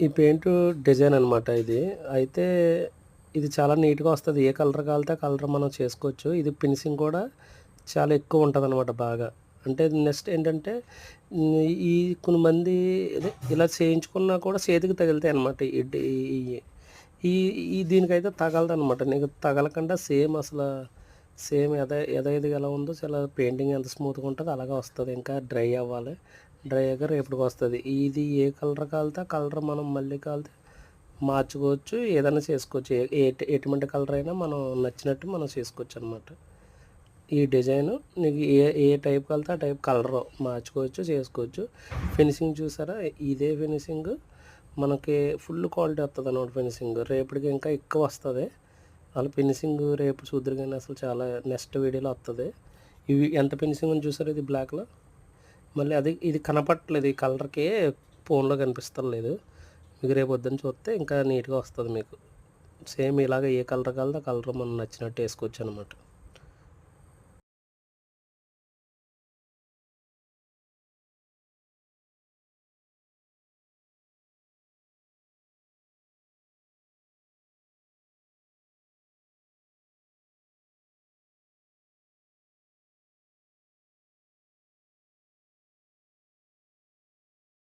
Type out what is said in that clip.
ఈ paint design అనమాట ఇది. అయితే ఇది చాలా నీట్‌గా వస్తది. ఏ కలర్ కావాలితే ఆ కలర్ మనం చేసుకోవచ్చు. ఇది ఫినిషింగ్ కూడా చాలా ఎక్కువ ఉంటదనమాట బాగా. అంటే నెక్స్ట్ ఏంటంటే ఈ కొంతమంది ఇలా చేయించుకున్నా కూడా చేతికి తగులుతాయనమాట. ఇయి ఈ ఈ దీనికైతే తగలదనమాట. నీకు తగలకుండా సేమ్ యథావిధిగా ఎలా ఉందో చాలా పెయింటింగ్ ఎంత స్మూత్‌గా ఉంటదో అలాగే వస్తది. ఇంకా డ్రై అవ్వాలి. డ్రై అయ్యాక రేపటికొస్తది. ఇది ఏ కలర్ కావాలితే ఆ కలర్ మనం మళ్ళీ కావాలితే మార్చుకోవచ్చు. ఏదైనా చేసుకోవచ్చు. ఎటువంటి కలర్ అయినా మనం నచ్చినట్టు మనం చేసుకోవచ్చనమాట. ఈ డిజైను నీకు ఏ ఏ టైప్ కావాలితే ఆ టైప్ కలరు మార్చుకోవచ్చు, చేసుకోవచ్చు. ఫినిషింగ్ చూసారా? ఇదే ఫినిషింగు మనకి ఫుల్ క్వాలిటీ వత్తదనమాట ఫినిషింగ్. రేపటికి ఇంకా ఎక్కువ వస్తది. ఆళ్ళ ఫినిషింగ్ రేపు చూద్దురు గానీ అసలు చాలా నెక్స్ట్ వీడియోలో వత్తది. ఇవి ఎంత ఫినిషింగ్ ఉందో చూసారా ఇది బ్లాక్‌లో? మళ్ళీ ఇది కనపట్లేదు. ఈ కలర్‌కి ఫోన్‌లో కనిపిస్తలేదు. మీకు రేపు పొద్దున్న చూస్తే ఇంకా నీట్‌గా వస్తది మీకు. సేమ్ ఇలాగ ఏ కలర్ కావాలితే ఆ కలర్ మనం నచ్చినట్టు ఏసుకోవచ్చనమాట.